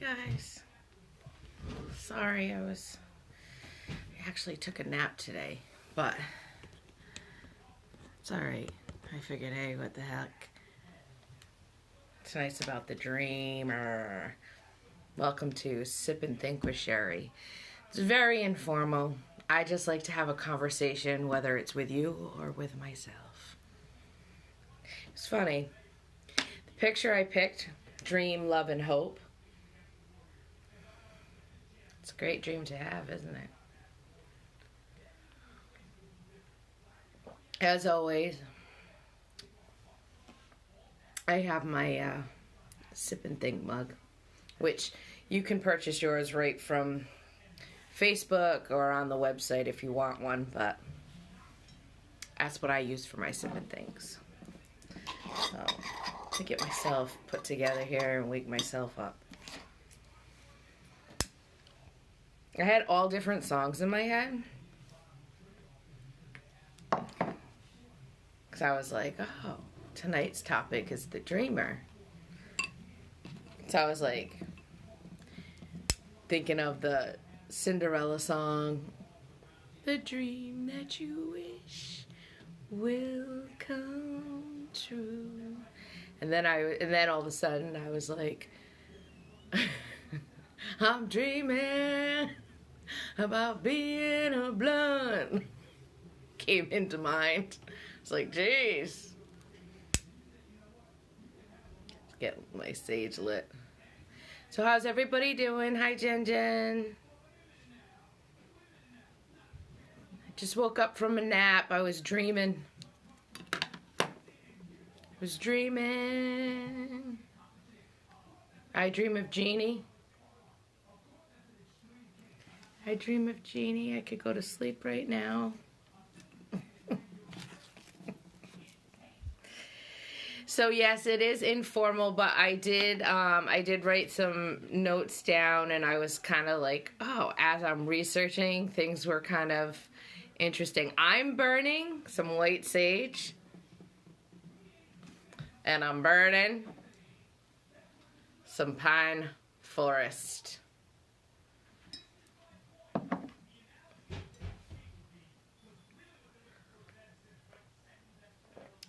guys. Sorry, I actually took a nap today, but it's alright. I figured, hey, what the heck. Tonight's about the dreamer. Welcome to Sip and Think with Sheri. It's very informal. I just like to have a conversation, whether it's with you or with myself. It's funny. The picture I picked, dream, love, and hope. It's a great dream to have, isn't it? As always, I have my Sip and Think mug, which you can purchase yours right from Facebook or on the website if you want one, but that's what I use for my Sip and Thinks. So, to get myself put together here and wake myself up. I had all different songs in my head. Because I was like, oh, tonight's topic is the dreamer. So I was like, thinking of the Cinderella song, the dream that you wish will come true. And then all of a sudden I was like, I'm dreaming about being a blunt. Came into mind. It's like, jeez. Let's get my sage lit. So how's everybody doing? Hi, Jen Jen. I just woke up from a nap. I was dreaming. I dream of Jeannie. I dream of Jeannie. I could go to sleep right now. So yes, it is informal, but I did write some notes down, and I was kind of like, oh, as I'm researching, things were kind of interesting. I'm burning some white sage, and I'm burning some pine forest.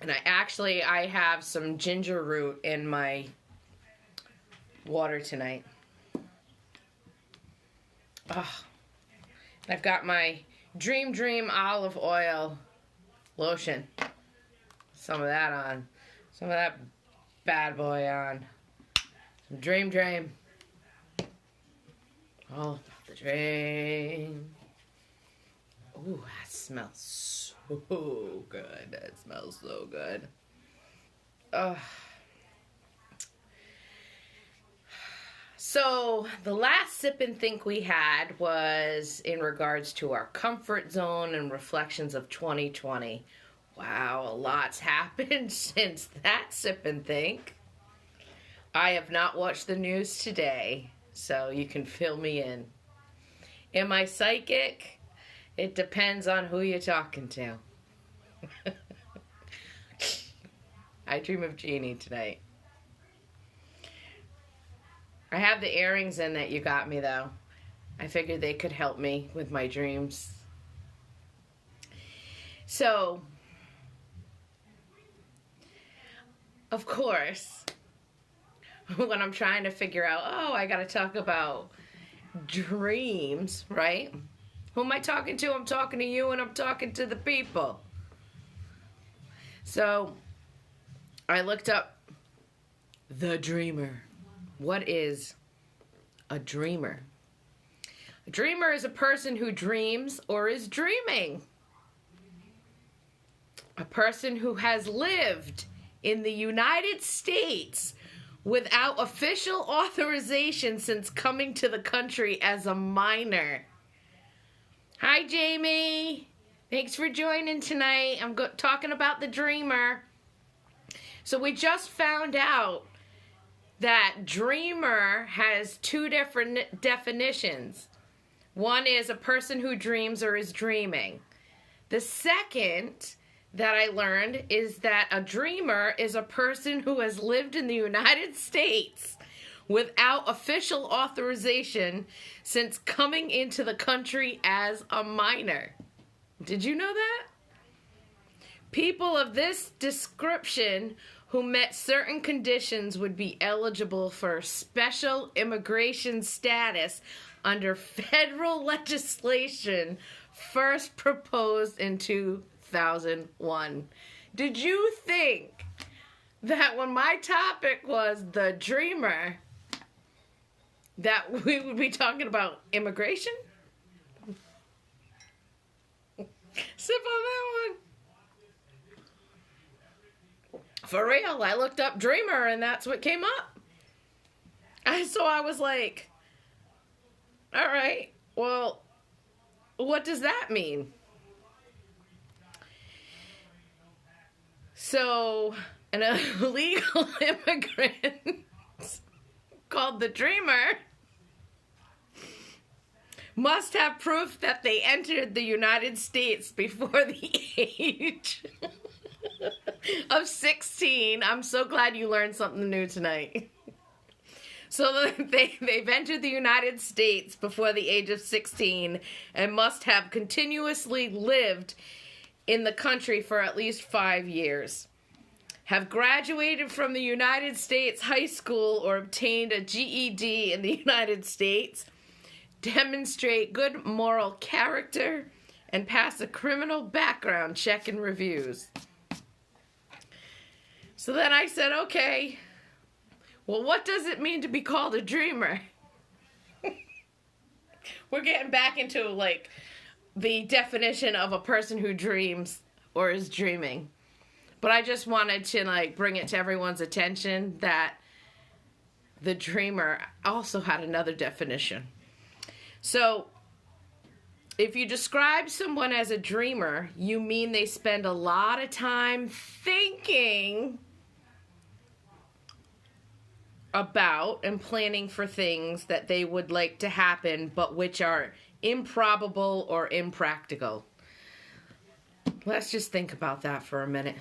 And I have some ginger root in my water tonight. Oh, I've got my Dream olive oil lotion. Some of that on. Some of that bad boy on. Some Dream. All about the dream. Ooh, that smells so good. That smells so good. So the last Sip and Think we had was in regards to our comfort zone and reflections of 2020. Wow, a lot's happened since that Sip and Think. I have not watched the news today, so you can fill me in. Am I psychic? It depends on who you're talking to. I dream of Jeannie tonight. I have the earrings in that you got me, though. I figured they could help me with my dreams. So, of course, when I'm trying to figure out, oh, I got to talk about dreams, right? Who am I talking to? I'm talking to you, and I'm talking to the people. So, I looked up the dreamer. What is a dreamer? A dreamer is a person who dreams or is dreaming. A person who has lived in the United States without official authorization since coming to the country as a minor. Hi, Jamie. Thanks for joining tonight. I'm talking about the dreamer. So we just found out that dreamer has two different definitions. One is a person who dreams or is dreaming. The second that I learned is that a dreamer is a person who has lived in the United States without official authorization since coming into the country as a minor. Did you know that? People of this description who met certain conditions would be eligible for special immigration status under federal legislation first proposed in 2001. Did you think that when my topic was the dreamer, that we would be talking about immigration? Sip on that one. For real, I looked up dreamer and that's what came up. So I was like, all right, well, what does that mean? So, an illegal immigrant called the dreamer must have proof that they entered the United States before the age of 16. I'm so glad you learned something new tonight. So they've entered the United States before the age of 16 and must have continuously lived in the country for at least 5 years. Have graduated from the United States high school or obtained a GED in the United States. Demonstrate good moral character and pass a criminal background check and reviews. So then I said, okay, well, what does it mean to be called a dreamer? We're getting back into, like, the definition of a person who dreams or is dreaming. But I just wanted to, like, bring it to everyone's attention that the dreamer also had another definition. So, if you describe someone as a dreamer, you mean they spend a lot of time thinking about and planning for things that they would like to happen, but which are improbable or impractical. Let's just think about that for a minute.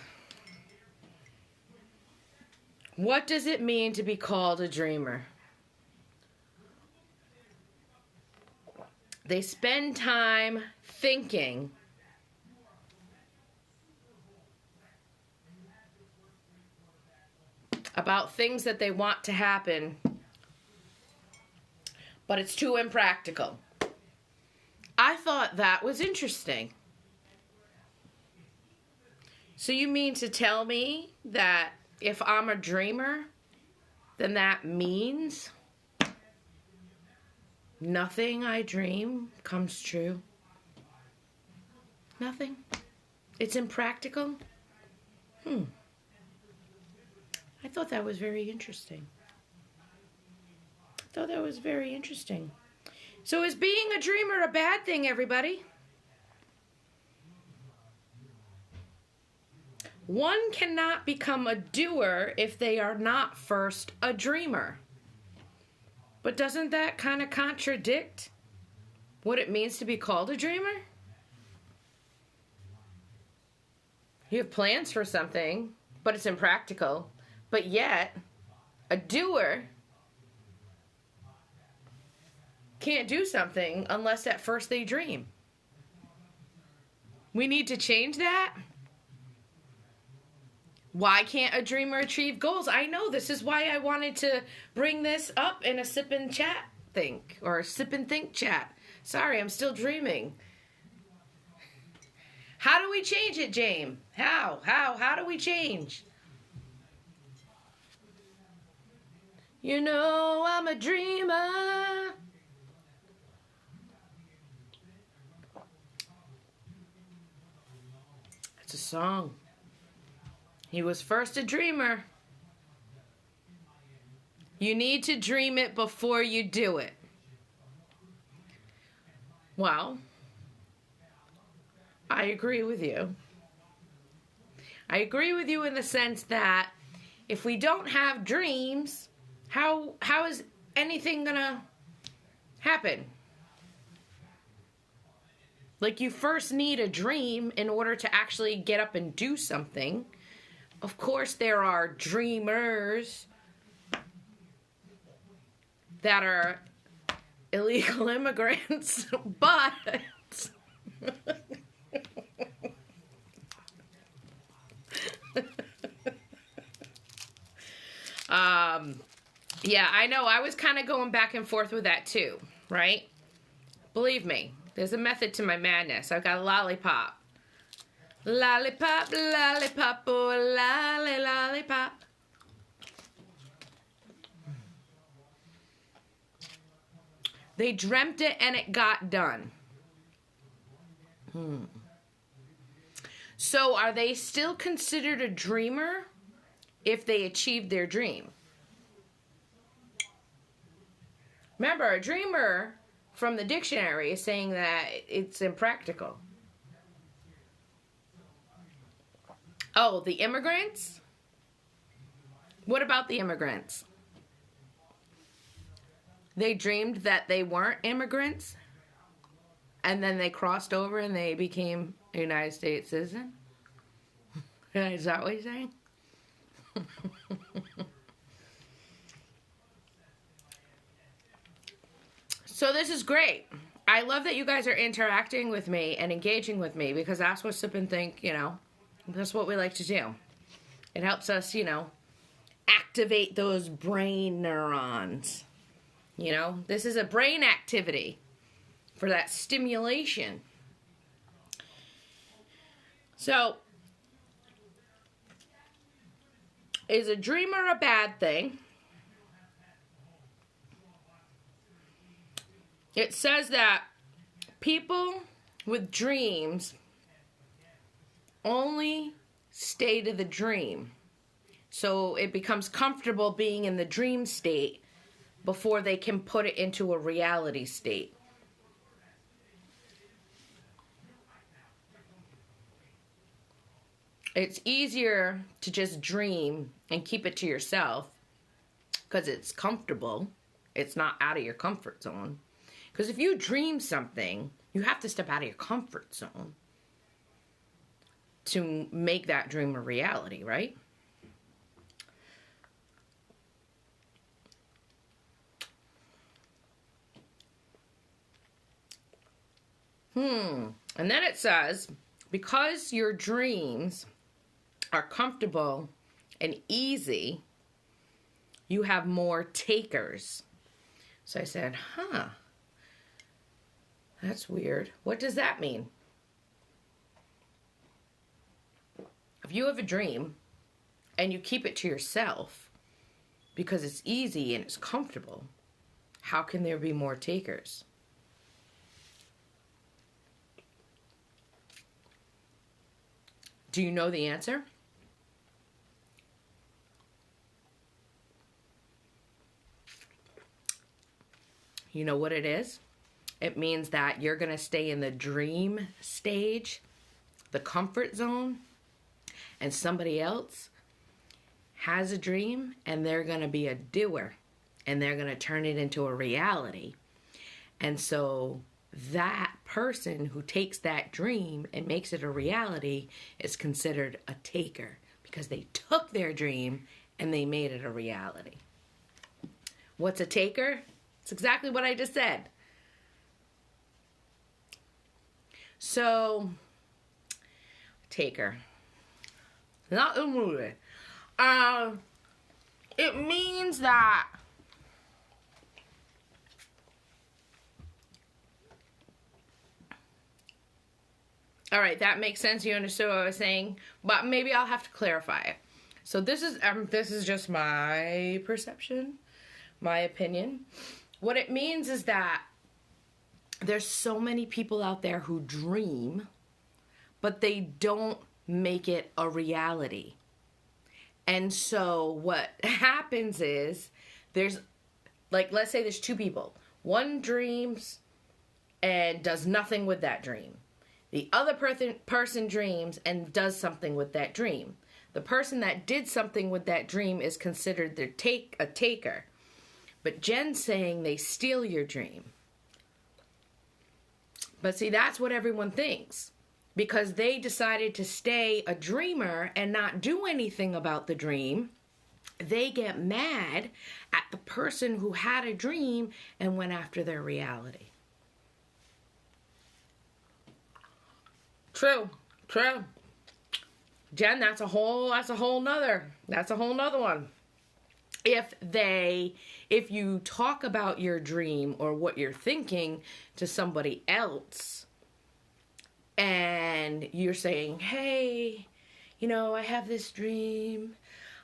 What does it mean to be called a dreamer? They spend time thinking about things that they want to happen, but it's too impractical. I thought that was interesting. So you mean to tell me that if I'm a dreamer, then that means nothing I dream comes true? Nothing? It's impractical? I thought that was very interesting. So is being a dreamer a bad thing, everybody? One cannot become a doer if they are not first a dreamer. But doesn't that kind of contradict what it means to be called a dreamer? You have plans for something, but it's impractical. But yet, a doer can't do something unless at first they dream. We need to change that. Why can't a dreamer achieve goals? I know, this is why I wanted to bring this up in a sip and chat think, or sip and think chat. Sorry, I'm still dreaming. How do we change it, James? How do we change? You know I'm a dreamer. It's a song. He was first a dreamer. You need to dream it before you do it. Well, I agree with you. I agree with you in the sense that if we don't have dreams, how is anything gonna happen? Like, you first need a dream in order to actually get up and do something. Of course, there are dreamers that are illegal immigrants, but yeah, I know. I was kind of going back and forth with that too, right? Believe me, there's a method to my madness. I've got a lollipop. Lollipop, lollipop, oh, lollipop. They dreamt it and it got done. So are they still considered a dreamer if they achieved their dream? Remember, a dreamer from the dictionary is saying that it's impractical. Oh, the immigrants? What about the immigrants? They dreamed that they weren't immigrants, and then they crossed over and they became a United States citizen? Is that what you're saying? So this is great. I love that you guys are interacting with me and engaging with me, because that's what Sip and Think, you know, that's what we like to do. It helps us, you know, activate those brain neurons. You know, this is a brain activity for that stimulation. So, is a dreamer a bad thing? It says that people with dreams only stay to the dream. So it becomes comfortable being in the dream state before they can put it into a reality state. It's easier to just dream and keep it to yourself because it's comfortable. It's not out of your comfort zone. Because if you dream something, you have to step out of your comfort zone to make that dream a reality, right? And then it says, because your dreams are comfortable and easy, you have more takers. So I said, that's weird. What does that mean? If you have a dream and you keep it to yourself because it's easy and it's comfortable, how can there be more takers? Do you know the answer? You know what it is? It means that you're going to stay in the dream stage, the comfort zone, and somebody else has a dream and they're going to be a doer and they're going to turn it into a reality. And so that person who takes that dream and makes it a reality is considered a taker because they took their dream and they made it a reality. What's a taker? It's exactly what I just said. So, taker. Not a movie. It means that all right, that makes sense. You understood what I was saying, but maybe I'll have to clarify it. So this is just my perception, my opinion. What it means is that there's so many people out there who dream, but they don't make it a reality. And so what happens is there's, like, let's say there's two people. One dreams and does nothing with that dream. The other person dreams and does something with that dream. The person that did something with that dream is considered a taker. But Jen's saying they steal your dream. But see, that's what everyone thinks. Because they decided to stay a dreamer and not do anything about the dream. they get mad at the person who had a dream and went after their reality. True. Jen, that's a whole nother one. If you talk about your dream or what you're thinking to somebody else, and you're saying, hey, I have this dream.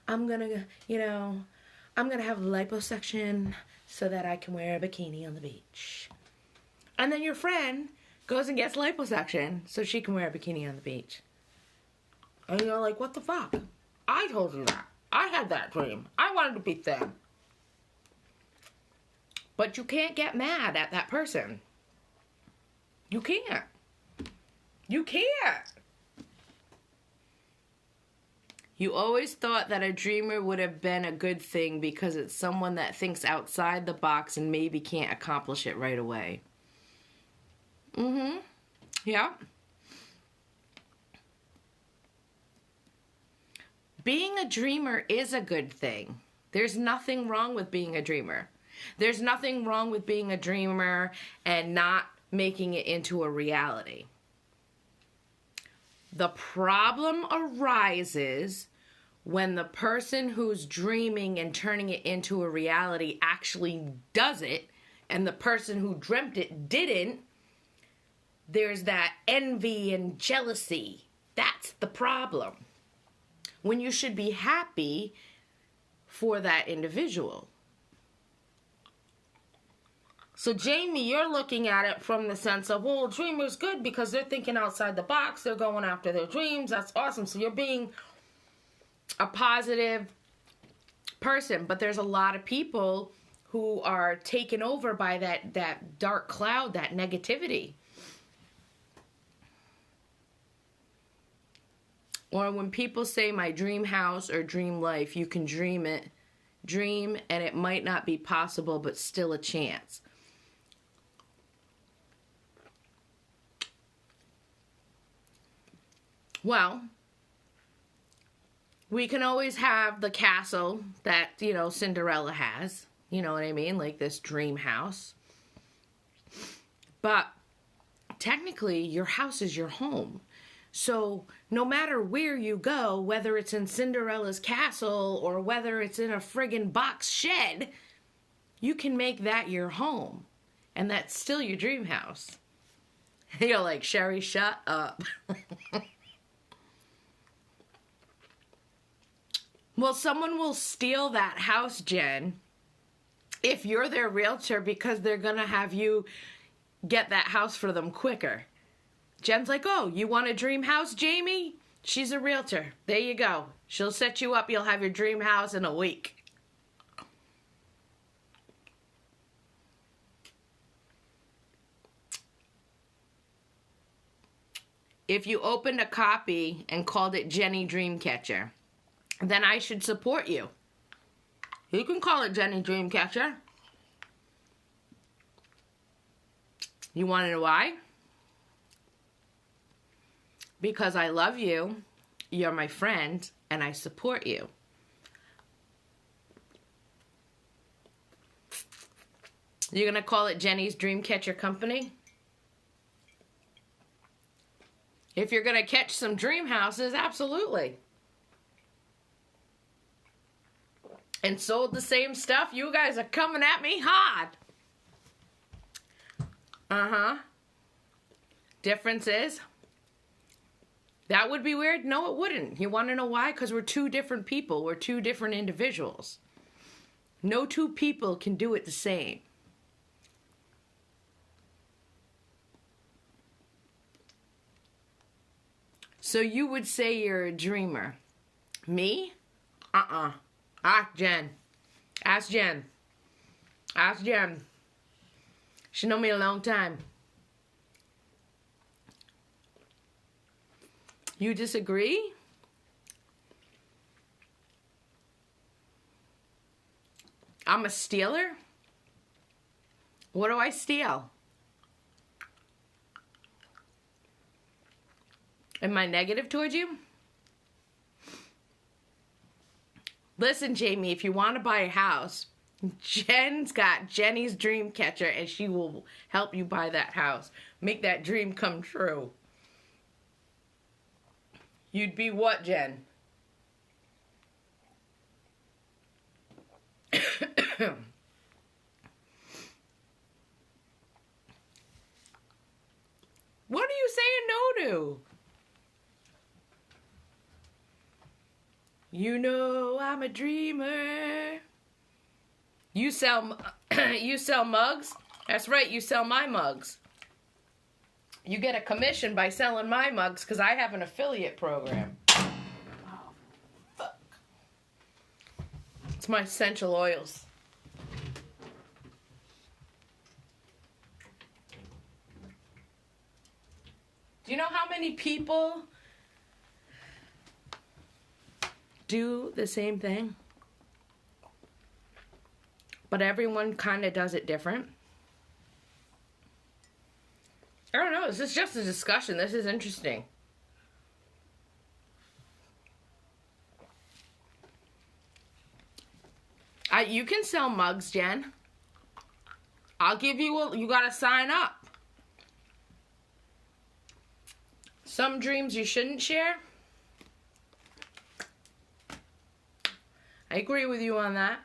I'm gonna have liposuction so that I can wear a bikini on the beach. And then your friend goes and gets liposuction so she can wear a bikini on the beach. And you're like, what the fuck? I told you that. I had that dream. I wanted to be thin. But you can't get mad at that person. You can't. You can't. You always thought that a dreamer would have been a good thing because it's someone that thinks outside the box and maybe can't accomplish it right away. Yeah. Being a dreamer is a good thing. There's nothing wrong with being a dreamer. There's nothing wrong with being a dreamer and not making it into a reality. The problem arises when the person who's dreaming and turning it into a reality actually does it, and the person who dreamt it didn't. There's that envy and jealousy. That's the problem. When you should be happy for that individual. So Jamie, you're looking at it from the sense of, well, a dreamer's good because they're thinking outside the box. They're going after their dreams. That's awesome. So you're being a positive person. But there's a lot of people who are taken over by that dark cloud, that negativity. Or when people say my dream house or dream life, you can dream it. Dream, and it might not be possible, but still a chance. Well, we can always have the castle that, Cinderella has. You know what I mean? Like this dream house. But technically, your house is your home. So no matter where you go, whether it's in Cinderella's castle or whether it's in a friggin' box shed, you can make that your home. And that's still your dream house. You're like, Sheri, shut up. Well, someone will steal that house, Jen, if you're their realtor, because they're going to have you get that house for them quicker. Jen's like, oh, you want a dream house, Jamie? She's a realtor. There you go. She'll set you up. You'll have your dream house in a week. If you opened a copy and called it Jenny Dreamcatcher, then I should support you. You can call it Jenny Dreamcatcher. You want to know why? Because I love you, you're my friend, and I support you. You're going to call it Jenny's Dreamcatcher Company? If you're going to catch some dream houses, absolutely. And sold the same stuff, you guys are coming at me hard. Difference is, that would be weird? No, it wouldn't. You want to know why? Because we're two different people. We're two different individuals. No two people can do it the same. So you would say you're a dreamer. Me? Ask Jen. Ask Jen. Ask Jen. She known me a long time. You disagree? I'm a stealer? What do I steal? Am I negative towards you? Listen, Jamie, if you want to buy a house, Jen's got Jenny's dream catcher, and she will help you buy that house. Make that dream come true. You'd be what, Jen? What are you saying no to? You know I'm a dreamer. You sell mugs? That's right, you sell my mugs. You get a commission by selling my mugs because I have an affiliate program. Oh, fuck. It's my essential oils. Do you know how many people do the same thing? But everyone kind of does it different. I don't know. This is just a discussion. This is interesting. You can sell mugs, Jen. I'll give you you gotta sign up. Some dreams you shouldn't share. I agree with you on that.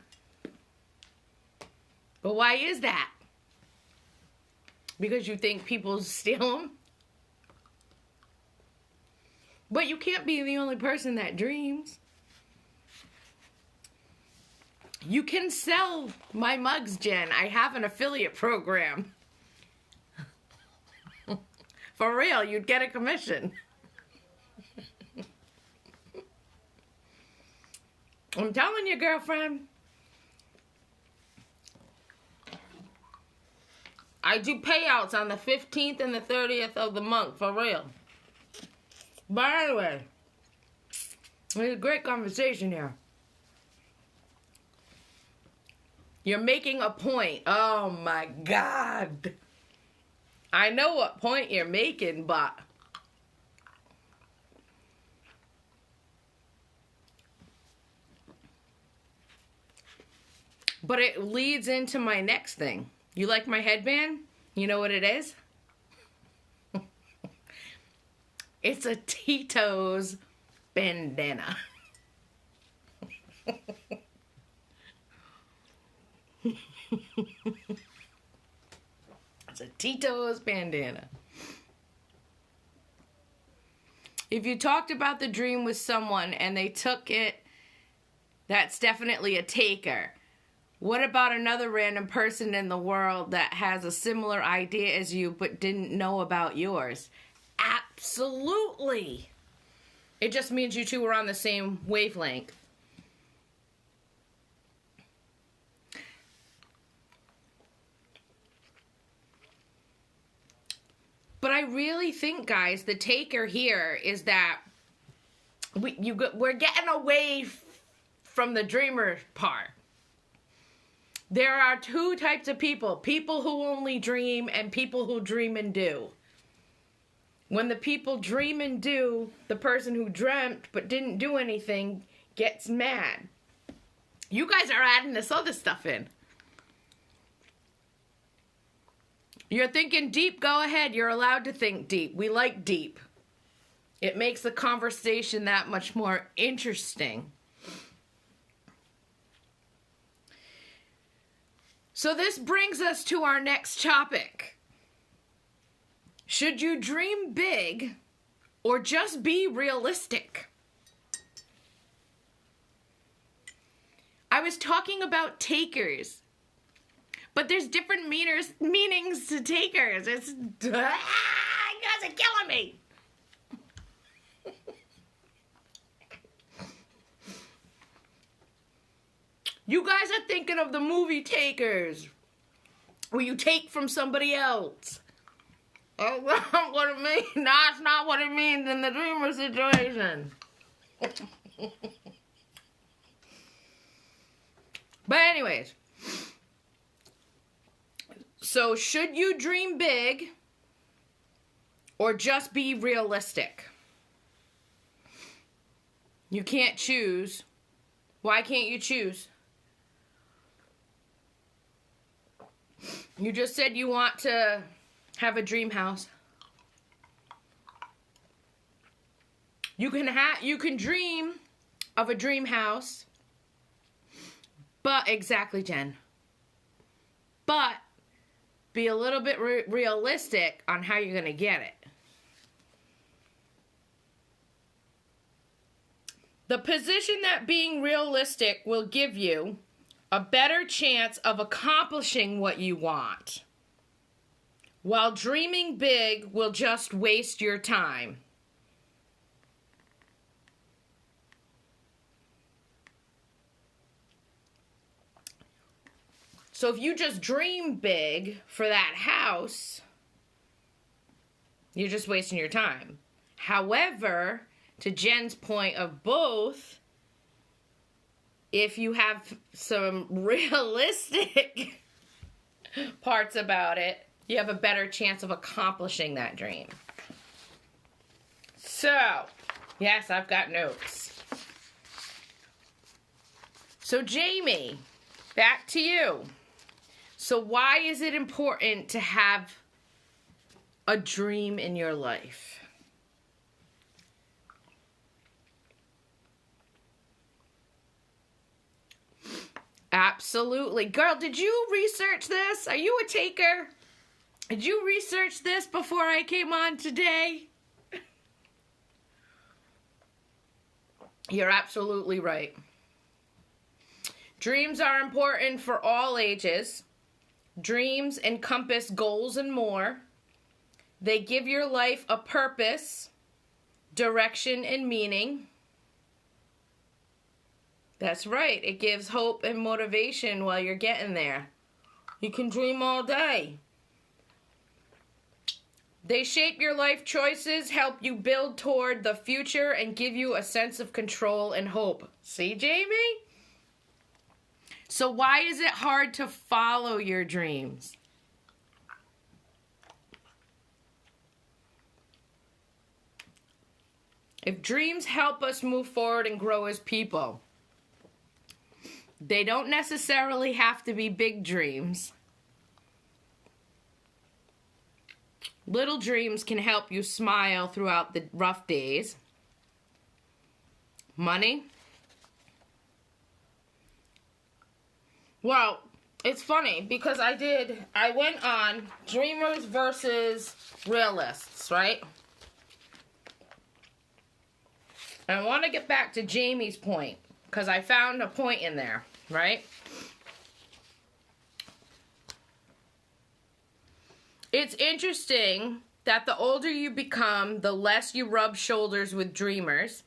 But why is that? Because you think people steal them? But you can't be the only person that dreams. You can sell my mugs, Jen. I have an affiliate program. For real, you'd get a commission. I'm telling you, girlfriend. I do payouts on the 15th and the 30th of the month, for real. But anyway, it's a great conversation here. You're making a point. Oh my God. I know what point you're making, but it leads into my next thing. You like my headband? You know what it is? It's a Tito's bandana. It's a Tito's bandana. If you talked about the dream with someone and they took it, that's definitely a taker. What about another random person in the world that has a similar idea as you but didn't know about yours? Absolutely. It just means you two were on the same wavelength. But I really think, guys, the taker here is that we're getting away from the dreamer part. There are two types of people. People who only dream and people who dream and do. When the people dream and do, the person who dreamt but didn't do anything gets mad. You guys are adding this other stuff in. You're thinking deep, go ahead. You're allowed to think deep. We like deep. It makes the conversation that much more interesting. So this brings us to our next topic. Should you dream big or just be realistic? I was talking about takers. But there's different meanings to takers. It's, you guys are killing me. You guys are thinking of the movie Takers, where you take from somebody else. Oh, that's not what it means. That's not what it means in the dreamer situation. But anyways. So, should you dream big or just be realistic? You can't choose. Why can't you choose? You just said you want to have a dream house. You can dream of a dream house, but exactly, Jen. But be a little bit realistic on how you're going to get it. The position that being realistic will give you a better chance of accomplishing what you want, while dreaming big will just waste your time. So if you just dream big for that house, you're just wasting your time. However, to Jen's point of both, if you have some realistic parts about it, you have a better chance of accomplishing that dream. So, yes, I've got notes. So, Jamie, back to you. So, why is it important to have a dream in your life? Absolutely. Girl, did you research this? Are you a taker? Did you research this before I came on today? You're absolutely right. Dreams are important for all ages. Dreams encompass goals and more. They give your life a purpose, direction, and meaning. That's right. It gives hope and motivation while you're getting there. You can dream all day. They shape your life choices, help you build toward the future, and give you a sense of control and hope. See, Jamie? So why is it hard to follow your dreams? If dreams help us move forward and grow as people, they don't necessarily have to be big dreams. Little dreams can help you smile throughout the rough days. Money? Well, it's funny because I went on dreamers versus realists, right? And I want to get back to Jamie's point because I found a point in there, right? It's interesting that the older you become, the less you rub shoulders with dreamers.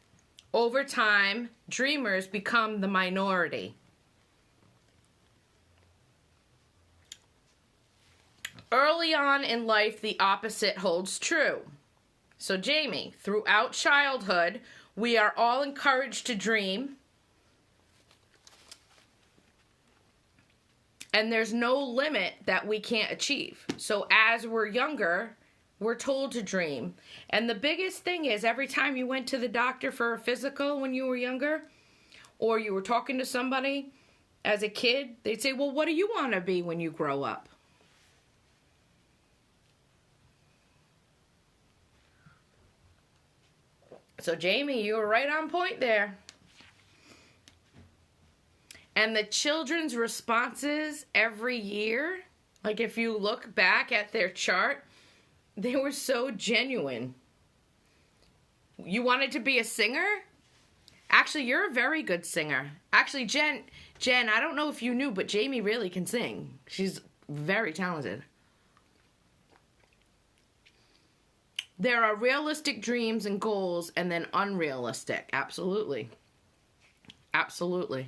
Over time, dreamers become the minority. Early on in life, the opposite holds true. So, Jamie, throughout childhood, we are all encouraged to dream. And there's no limit that we can't achieve. So as we're younger, we're told to dream. And the biggest thing is every time you went to the doctor for a physical when you were younger, or you were talking to somebody as a kid, they'd say, well, what do you want to be when you grow up? So Jamie, you were right on point there. And the children's responses every year, like if you look back at their chart, they were so genuine. You wanted to be a singer? Actually, you're a very good singer. Actually, Jen, I don't know if you knew, but Jamie really can sing. She's very talented. There are realistic dreams and goals and then unrealistic. Absolutely. Absolutely.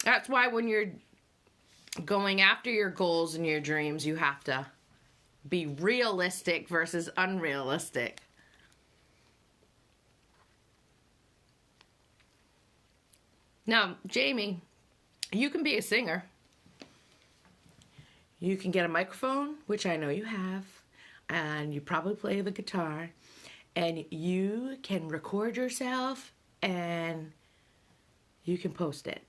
That's why when you're going after your goals and your dreams, you have to be realistic versus unrealistic. Now, Jamie, you can be a singer. You can get a microphone, which I know you have, and you probably play the guitar, and you can record yourself and you can post it.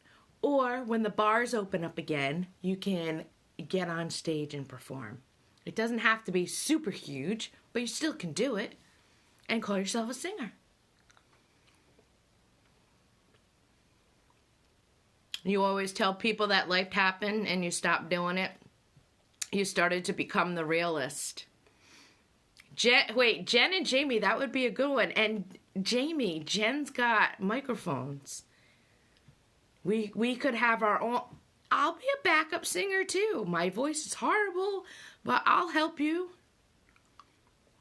Or when the bars open up again, you can get on stage and perform. It doesn't have to be super huge, but you still can do it and call yourself a singer. You always tell people that life happened and you stopped doing it. You started to become the realist. Jen and Jamie, that would be a good one. And Jamie, Jen's got microphones. We could have our own. I'll be a backup singer too. My voice is horrible, but I'll help you.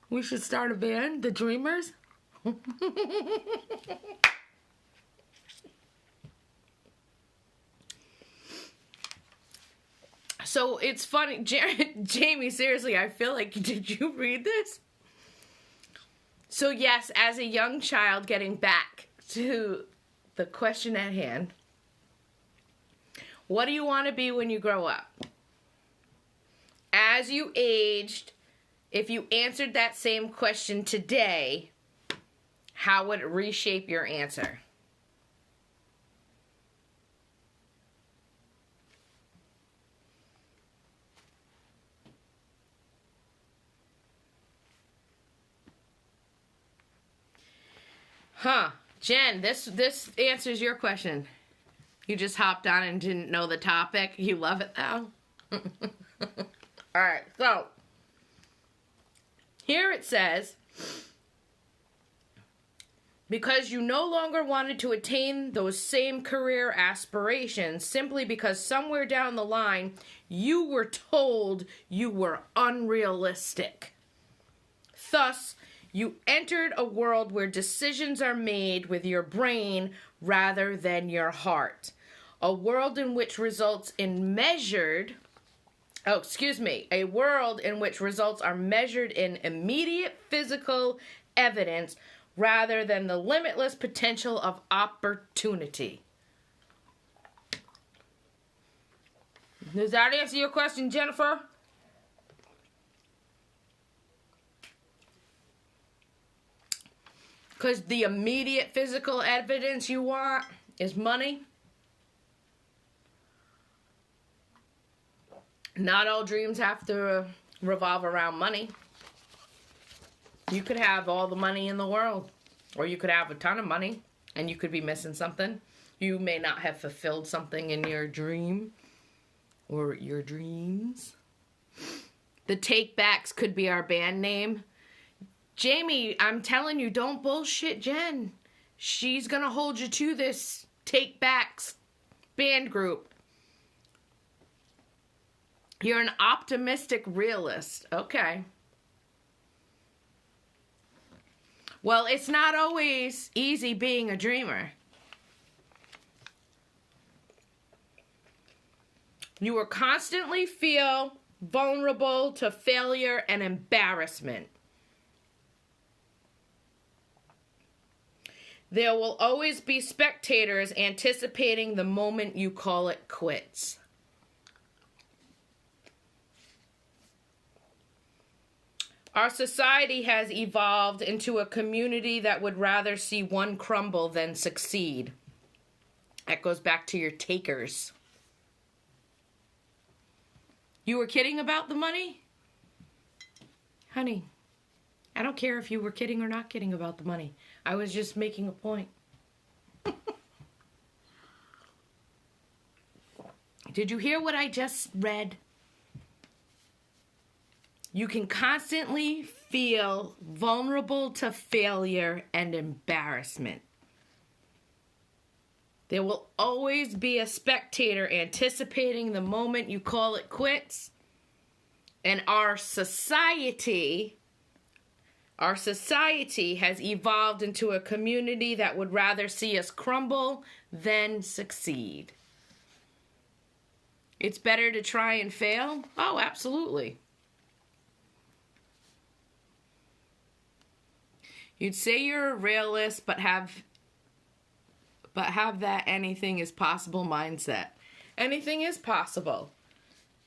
We should start a band, the Dreamers. So it's funny, Jamie, seriously, I feel like, did you read this? So yes, as a young child, getting back to the question at hand, what do you want to be when you grow up? As you aged, if you answered that same question today, how would it reshape your answer? Jen, this answers your question. You just hopped on and didn't know the topic. You love it though. Alright, so here it says, because you no longer wanted to attain those same career aspirations simply because somewhere down the line you were told you were unrealistic. Thus, you entered a world where decisions are made with your brain rather than your heart. A world in which results are measured in immediate physical evidence rather than the limitless potential of opportunity. Does that answer your question, Jennifer? Because the immediate physical evidence you want is money. Not all dreams have to revolve around money. You could have all the money in the world, or you could have a ton of money, and you could be missing something. You may not have fulfilled something in your dream, or your dreams. The Take Backs could be our band name. Jamie, I'm telling you, don't bullshit Jen. She's gonna hold you to this Take Backs band group. You're an optimistic realist. Okay. Well, it's not always easy being a dreamer. You will constantly feel vulnerable to failure and embarrassment. There will always be spectators anticipating the moment you call it quits. Our society has evolved into a community that would rather see one crumble than succeed. That goes back to your takers. You were kidding about the money? Honey, I don't care if you were kidding or not kidding about the money. I was just making a point. Did you hear what I just read? You can constantly feel vulnerable to failure and embarrassment. There will always be a spectator anticipating the moment you call it quits. And our society has evolved into a community that would rather see us crumble than succeed. It's better to try and fail? Oh, absolutely. You'd say you're a realist, but have that anything is possible mindset. Anything is possible.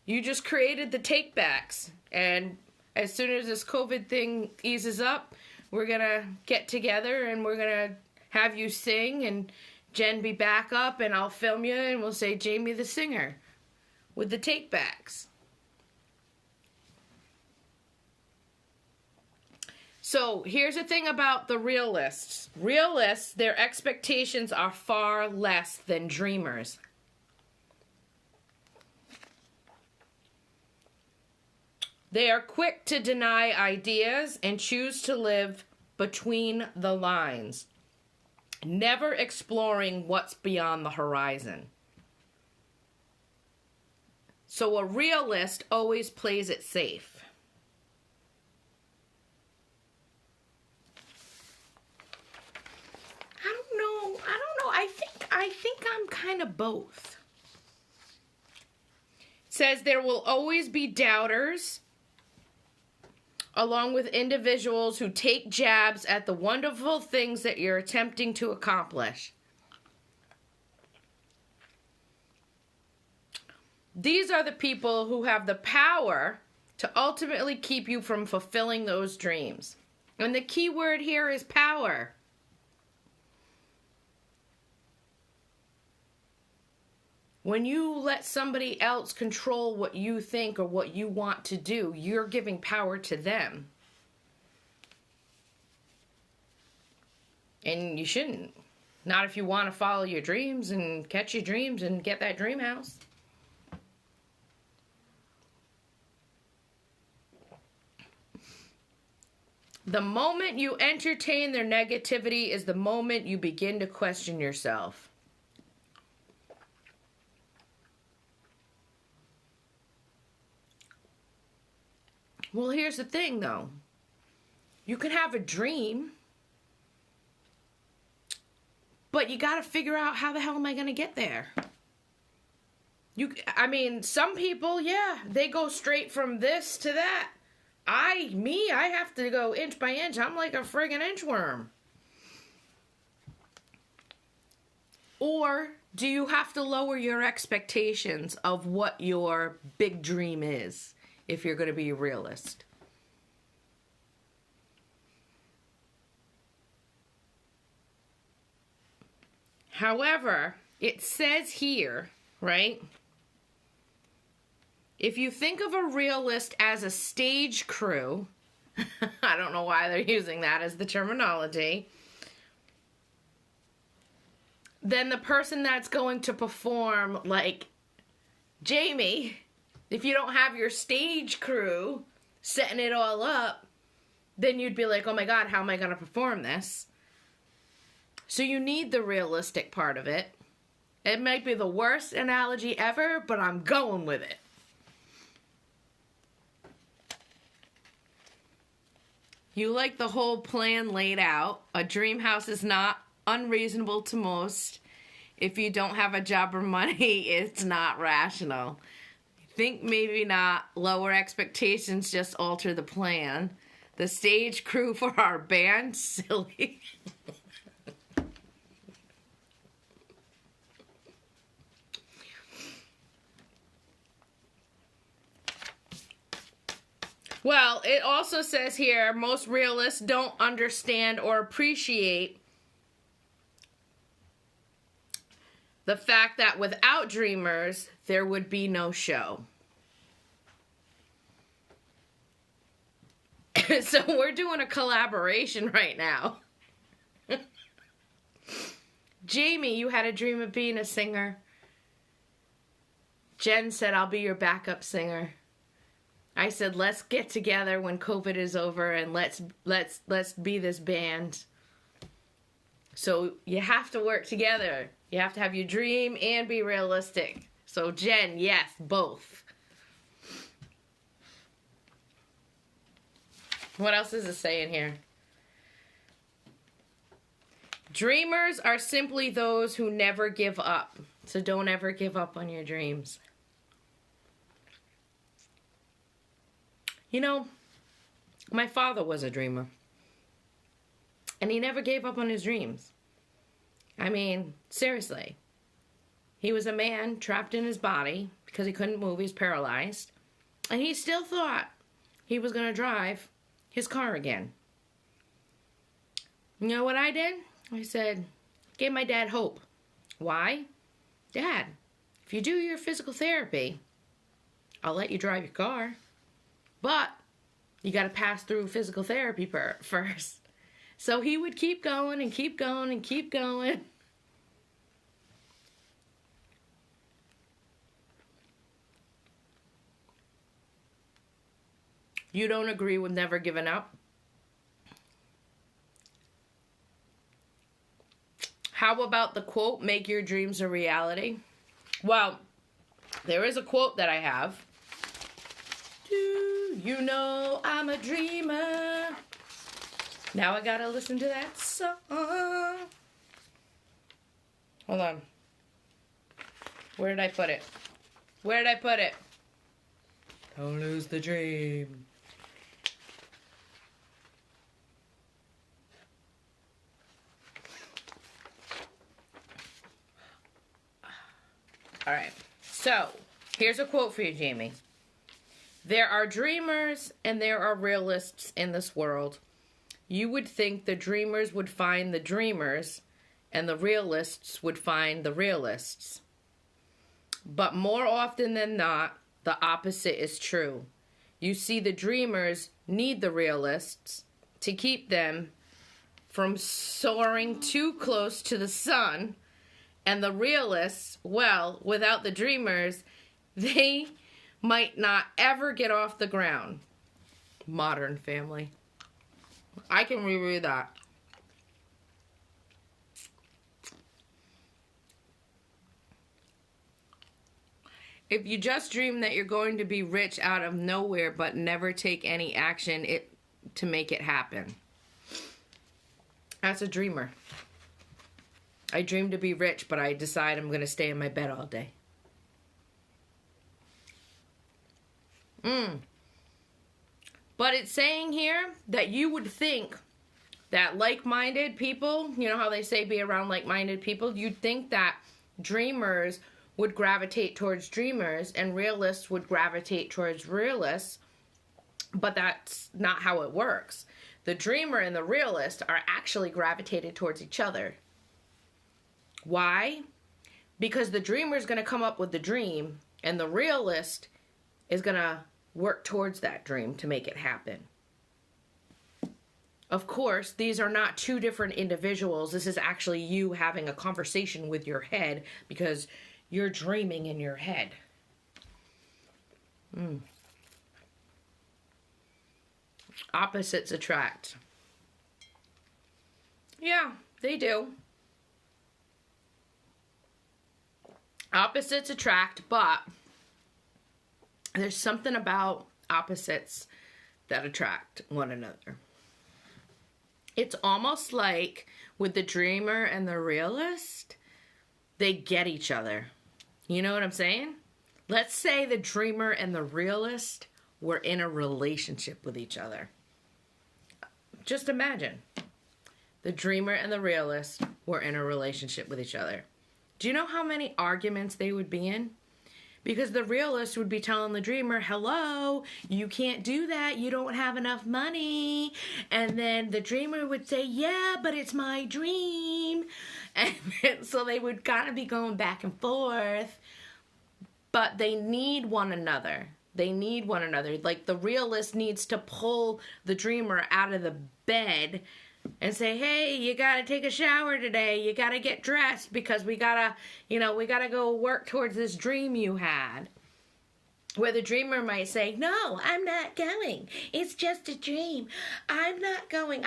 You just created the take backs, and as soon as this COVID thing eases up, we're gonna get together and we're gonna have you sing and Jen be back up and I'll film you and we'll say Jamie the singer with the takebacks. So here's the thing about the realists. Realists, their expectations are far less than dreamers. They are quick to deny ideas and choose to live between the lines, never exploring what's beyond the horizon. So a realist always plays it safe. I don't know. I think I'm kind of both. It says there will always be doubters, along with individuals who take jabs at the wonderful things that you're attempting to accomplish. These are the people who have the power to ultimately keep you from fulfilling those dreams. And the key word here is power. When you let somebody else control what you think or what you want to do, you're giving power to them. And you shouldn't. Not if you want to follow your dreams and catch your dreams and get that dream house. The moment you entertain their negativity is the moment you begin to question yourself. Well, here's the thing, though. You can have a dream, but you got to figure out how the hell am I going to get there? Some people, yeah, they go straight from this to that. I have to go inch by inch. I'm like a friggin' inchworm. Or do you have to lower your expectations of what your big dream is if you're going to be a realist? However, it says here, right? If you think of a realist as a stage crew, I don't know why they're using that as the terminology, then the person that's going to perform, like Jamie, if you don't have your stage crew setting it all up, then you'd be like, oh my God, how am I going to perform this? So you need the realistic part of it. It might be the worst analogy ever, but I'm going with it. You like the whole plan laid out. A dream house is not unreasonable to most. If you don't have a job or money, it's not rational. Think maybe not. Lower expectations, just alter the plan. The stage crew for our band, silly. Well, it also says here, most realists don't understand or appreciate the fact that without dreamers, there would be no show. So we're doing a collaboration right now. Jamie, you had a dream of being a singer. Jen said, I'll be your backup singer. I said, let's get together when COVID is over and let's be this band. So you have to work together. You have to have your dream and be realistic. So Jen, yes, both. What else is it saying here? Dreamers are simply those who never give up. So don't ever give up on your dreams. You know, my father was a dreamer. And he never gave up on his dreams. I mean, seriously. He was a man trapped in his body because he couldn't move. He was paralyzed. And he still thought he was going to drive his car again. You know what I did? I said, gave my dad hope. Why? Dad, if you do your physical therapy, I'll let you drive your car. But you got to pass through physical therapy first. So he would keep going and keep going and keep going. You don't agree with never giving up? How about the quote, make your dreams a reality? Well, there is a quote that I have. Do you know I'm a dreamer? Now I gotta listen to that song. Hold on. Where did I put it? Where did I put it? Don't lose the dream. All right. So, here's a quote for you, Jamie. There are dreamers and there are realists in this world. You would think the dreamers would find the dreamers and the realists would find the realists. But more often than not, the opposite is true. You see, the dreamers need the realists to keep them from soaring too close to the sun. And the realists, well, without the dreamers, they might not ever get off the ground. Modern Family. I can reread that. If you just dream that you're going to be rich out of nowhere but never take any action to make it happen. That's a dreamer. I dream to be rich, but I decide I'm going to stay in my bed all day. But it's saying here that you would think that like-minded people, you know how they say be around like-minded people, you'd think that dreamers would gravitate towards dreamers and realists would gravitate towards realists, but that's not how it works. The dreamer and the realist are actually gravitated towards each other. Why? Because the dreamer is going to come up with the dream and the realist is going to work towards that dream to make it happen. Of course, these are not two different individuals. This is actually you having a conversation with your head because you're dreaming in your head. Opposites attract. Yeah, they do. Opposites attract, but there's something about opposites that attract one another. It's almost like with the dreamer and the realist, they get each other. You know what I'm saying? Let's say the dreamer and the realist were in a relationship with each other. Just imagine. The dreamer and the realist were in a relationship with each other. Do you know how many arguments they would be in? Because the realist would be telling the dreamer, hello, you can't do that. You don't have enough money. And then the dreamer would say, yeah, but it's my dream. And then, so they would kind of be going back and forth. But they need one another. They need one another. Like the realist needs to pull the dreamer out of the bed and say, hey, you gotta take a shower today. You gotta get dressed because we gotta go work towards this dream you had. Where the dreamer might say, no, I'm not going. It's just a dream. I'm not going.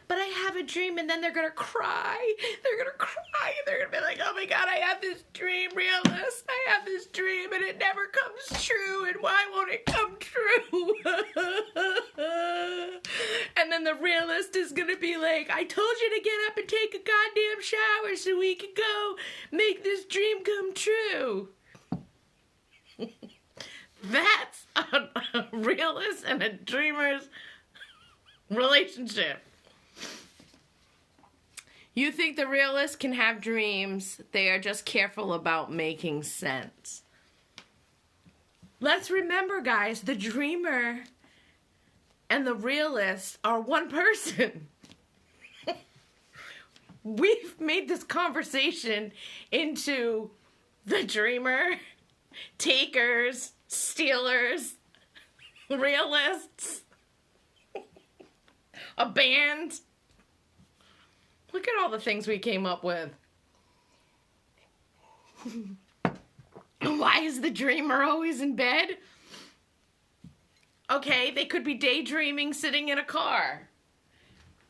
But I have a dream, and then they're gonna cry. They're gonna cry. They're gonna be like, oh my God, I have this dream, realist. I have this dream, and it never comes true. And why won't it come true? And then the realist is gonna be like, I told you to get up and take a goddamn shower so we can go make this dream come true. That's a realist and a dreamer's relationship. You think the realist can have dreams. They are just careful about making sense. Let's remember, guys, the dreamer and the realist are one person. we've made this conversation into the dreamer, takers, stealers, realists, a band. Look at all the things we came up with. Why is the dreamer always in bed? Okay, they could be daydreaming sitting in a car.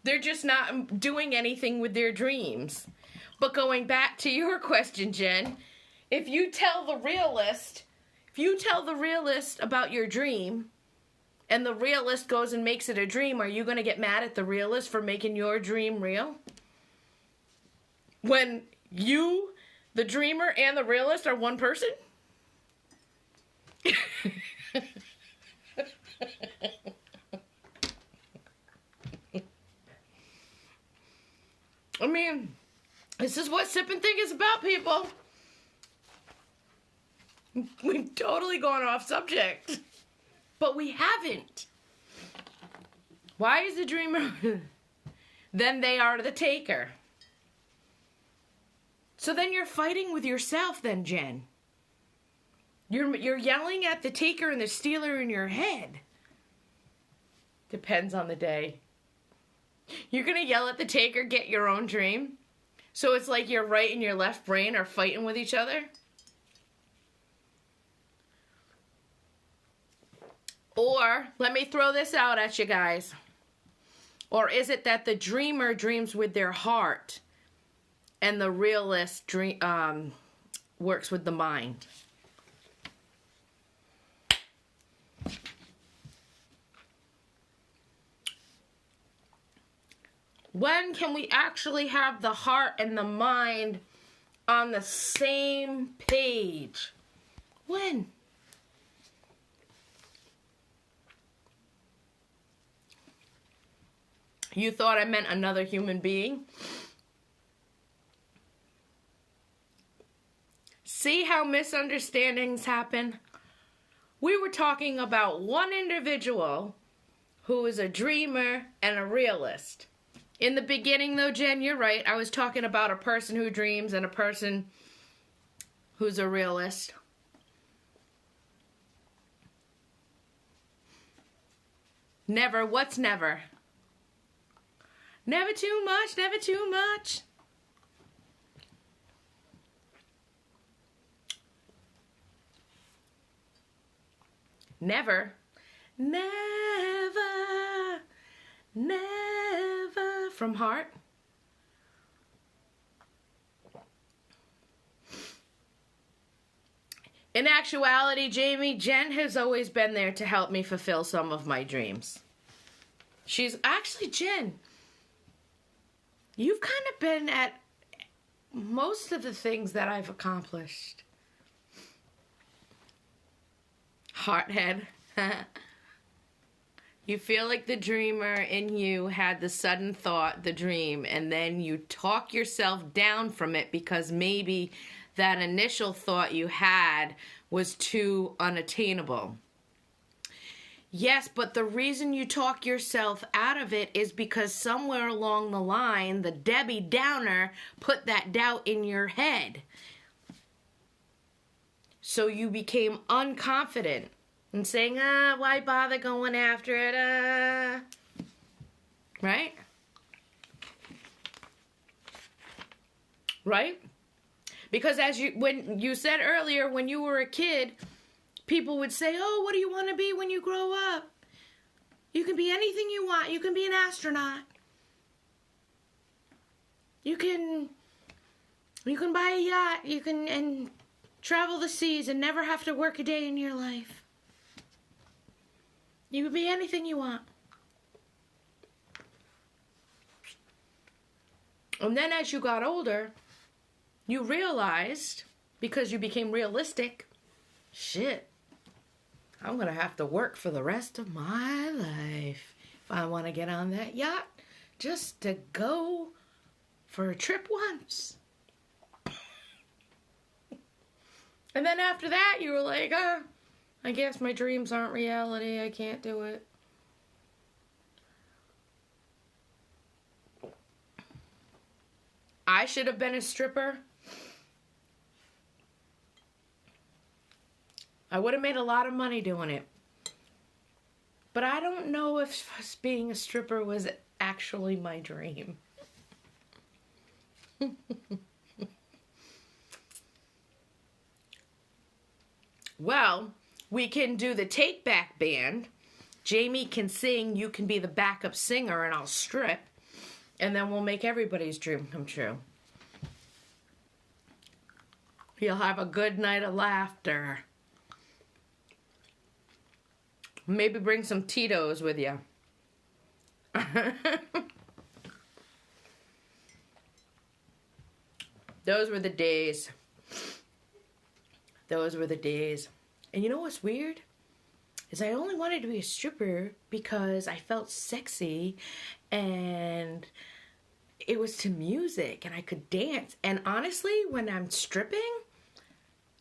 They're just not doing anything with their dreams. But going back to your question, Jen, if you tell the realist about your dream, and the realist goes and makes it a dream, are you going to get mad at the realist for making your dream real? When you, the dreamer, and the realist are one person? I mean, this is what Sip and Think is about, people. We've totally gone off subject. But we haven't. Why is the dreamer? Then they are the taker. So then you're fighting with yourself then, Jen. You're yelling at the taker and the stealer in your head. Depends on the day. You're going to yell at the taker, get your own dream? So it's like your right and your left brain are fighting with each other? Or, let me throw this out at you guys. Or is it that the dreamer dreams with their heart and the realist works with the mind? When can we actually have the heart and the mind on the same page? When? You thought I meant another human being? See how misunderstandings happen? We were talking about one individual who is a dreamer and a realist. In the beginning, though, Jen, you're right. I was talking about a person who dreams and a person who's a realist. Never. What's never? Never too much, never too much. Never. Never. Never. From heart. In actuality, Jamie, Jen has always been there to help me fulfill some of my dreams. She's actually, Jen, you've kind of been at most of the things that I've accomplished. Hearthead. You feel like the dreamer in you had the sudden thought, the dream, and then you talk yourself down from it because maybe that initial thought you had was too unattainable. Yes, but the reason you talk yourself out of it is because somewhere along the line, the Debbie Downer put that doubt in your head. So you became unconfident and saying, why bother going after it? Right? Right? Because when you said earlier, when you were a kid, people would say, oh, what do you want to be when you grow up? You can be anything you want. You can be an astronaut. You can buy a yacht. You can and travel the seas and never have to work a day in your life. You can be anything you want. And then as you got older, you realized, because you became realistic, shit, I'm going to have to work for the rest of my life if I want to get on that yacht just to go for a trip once. And then after that, you were like, I guess my dreams aren't reality. I can't do it. I should have been a stripper, I would have made a lot of money doing it. But I don't know if being a stripper was actually my dream. Well, we can do the take back band. Jamie can sing, you can be the backup singer, and I'll strip. And then we'll make everybody's dream come true. You'll have a good night of laughter. Maybe bring some Tito's with you. Those were the days. Those were the days. And you know what's weird? Is I only wanted to be a stripper because I felt sexy and it was to music and I could dance. And honestly, when I'm stripping,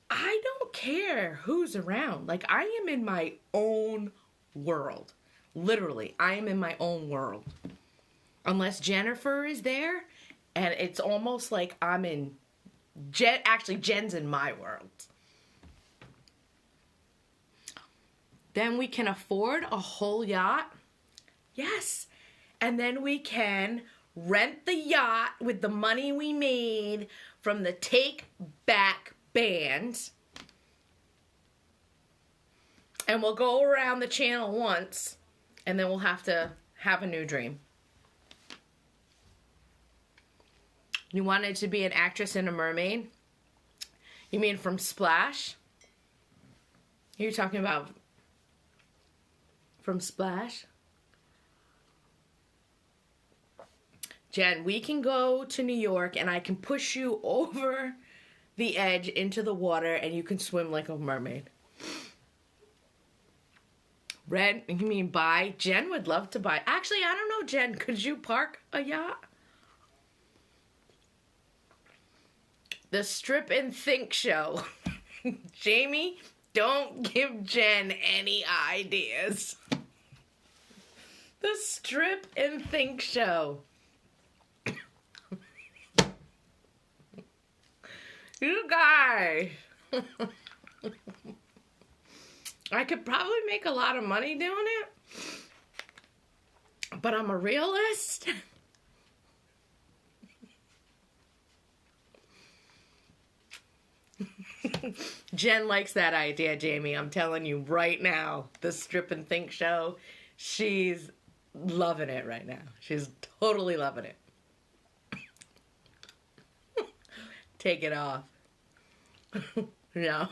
I don't care who's around. Like, I am in my own world. Literally, I am in my own world. Unless Jennifer is there, and it's almost like I'm in... Actually, Jen's in my world. Then we can afford a whole yacht. Yes. And then we can rent the yacht with the money we made from the Take Back band. And we'll go around the channel once, and then we'll have to have a new dream. You wanted to be an actress and a mermaid? You mean from Splash? You're talking about from Splash? Jen, we can go to New York and I can push you over the edge into the water and you can swim like a mermaid. Red, you mean buy? Jen would love to buy. Actually, I don't know, Jen. Could you park a yacht? The Strip and Think Show. Jamie, don't give Jen any ideas. The Strip and Think Show. You guys. I could probably make a lot of money doing it. But I'm a realist. Jen likes that idea, Jamie. I'm telling you right now. The Strip and Think Show. She's loving it right now. She's totally loving it. Take it off. No.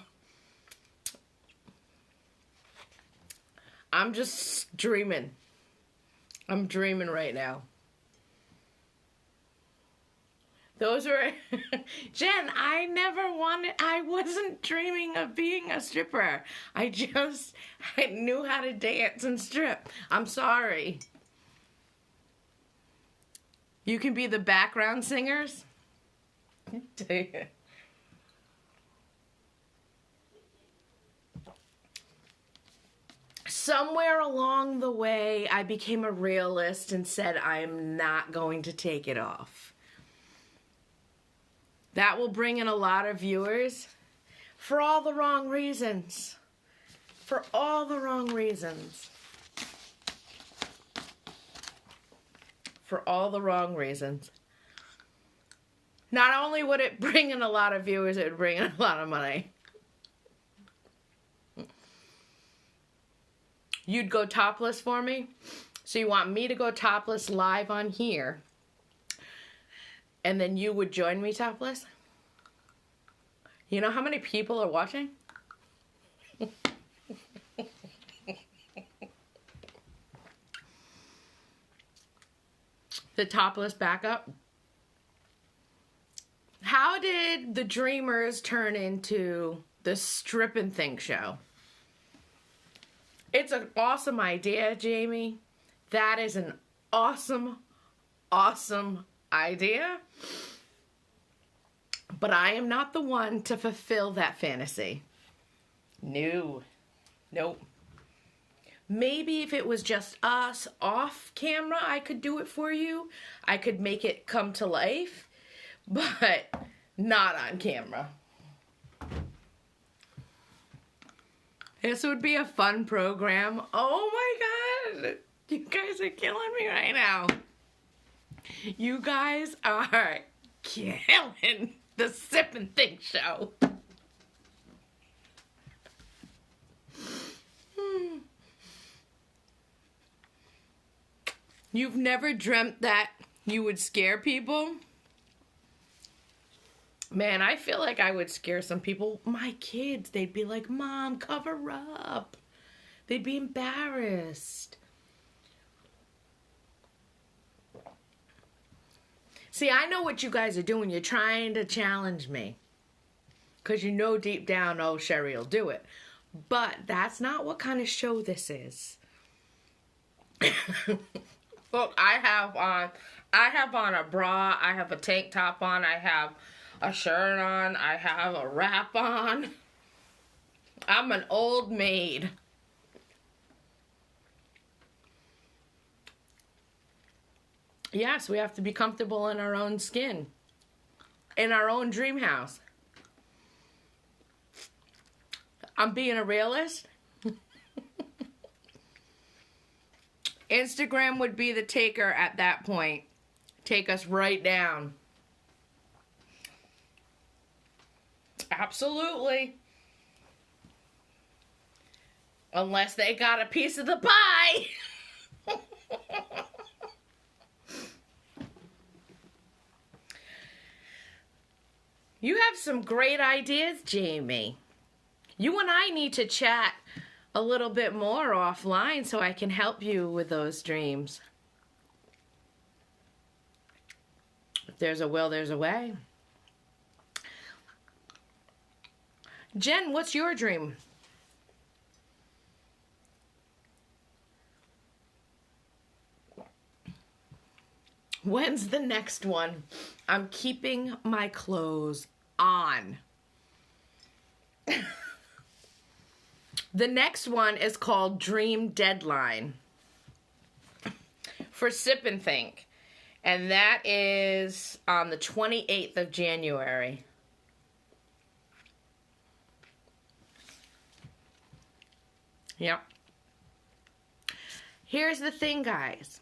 I'm just dreaming. I'm dreaming right now. Those were... Jen, I wasn't dreaming of being a stripper. I knew how to dance and strip. I'm sorry. You can be the background singers? Somewhere along the way, I became a realist and said I'm not going to take it off. That will bring in a lot of viewers for all the wrong reasons. For all the wrong reasons. For all the wrong reasons. Not only would it bring in a lot of viewers, it would bring in a lot of money. You'd go topless for me? So you want me to go topless live on here, and then you would join me topless? You know how many people are watching? The topless backup. How did the Dreamers turn into the Strip and Think Show? It's an awesome idea, Jamie. That is an awesome, awesome idea. But I am not the one to fulfill that fantasy. No. Nope. Maybe if it was just us off camera, I could do it for you. I could make it come to life. but not on camera. This would be a fun program. Oh my God. You guys are killing me right now. You guys are killing the Sip and Think show. You've never dreamt that you would scare people? Man, I feel like I would scare some people. My kids, they'd be like, Mom, cover up. They'd be embarrassed. See, I know what you guys are doing. You're trying to challenge me. Because you know deep down, oh, Sheri will do it. But that's not what kind of show this is. Look, I have on a bra, I have a tank top on, I have a shirt on, I have a wrap on. I'm an old maid. Yes, we have to be comfortable in our own skin. In our own dream house. I'm being a realist. Instagram would be the taker at that point. Take us right down. Absolutely. Unless they got a piece of the pie. You have some great ideas, Jamie. You and I need to chat a little bit more offline so I can help you with those dreams. If there's a will, there's a way. Jen, what's your dream? When's the next one? I'm keeping my clothes on. The next one is called Dream Deadline for Sip and Think. And that is on the 28th of January. Yep. Here's the thing, guys.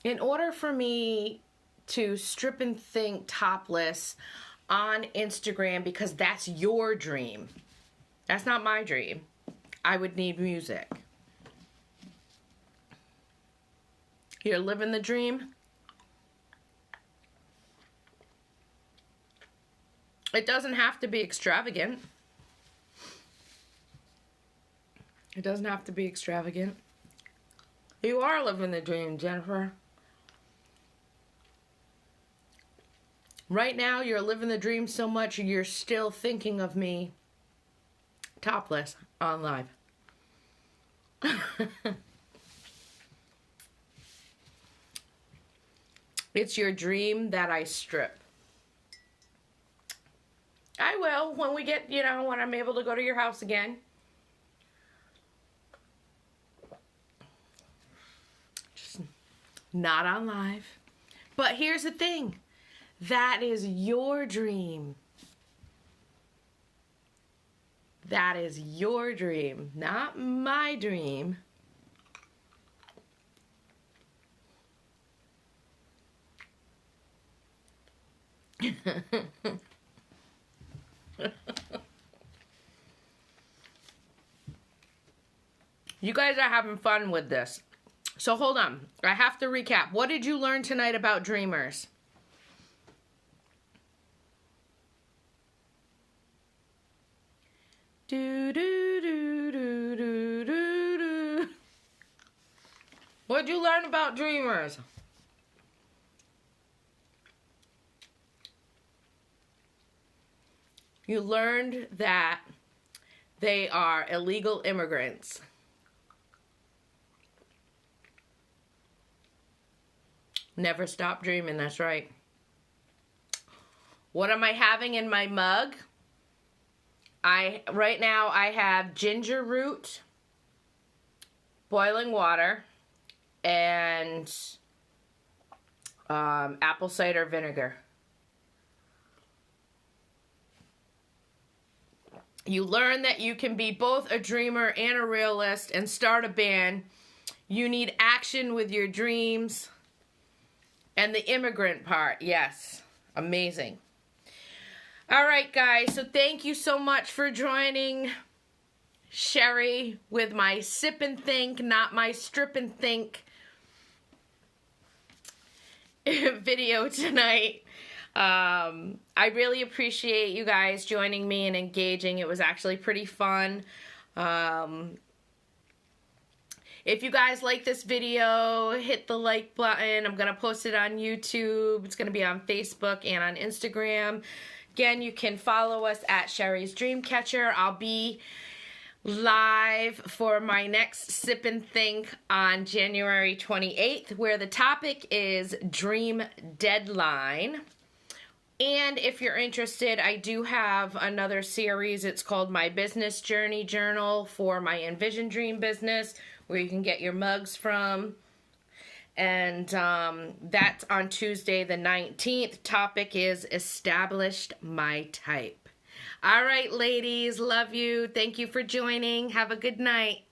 In order for me to strip and think topless on Instagram, because that's your dream, that's not my dream, I would need music. You're living the dream? It doesn't have to be extravagant. It doesn't have to be extravagant. You are living the dream, Jennifer. Right now, you're living the dream so much, you're still thinking of me topless on live. It's your dream that I strip. I will when we get, when I'm able to go to your house again. Just not on live. But here's the thing. That is your dream. That is your dream, not my dream. You guys are having fun with this. So hold on. I have to recap. What did you learn tonight about dreamers? Do do do do do do do. What'd you learn about dreamers? You learned that they are illegal immigrants. Never stop dreaming, that's right. What am I having in my mug? Right now I have ginger root, boiling water, and apple cider vinegar. You learn that you can be both a dreamer and a realist and start a band. You need action with your dreams. And the immigrant part, yes, amazing. All right, guys, so thank you so much for joining Sheri with my sip and think, not my strip and think video tonight. I really appreciate you guys joining me and engaging. It was actually pretty fun. If you guys like this video, hit the like button. I'm going to post it on YouTube. It's going to be on Facebook and on Instagram. Again, you can follow us at Sheri's Dreamcatcher. I'll be live for my next Sip and Think on January 28th, where the topic is Dream Deadline. And if you're interested, I do have another series. It's called My Business Journey Journal for my Envision Dream business, where you can get your mugs from. And that's on Tuesday the 19th. Topic is Established My Type. All right, ladies, love you. Thank you for joining. Have a good night.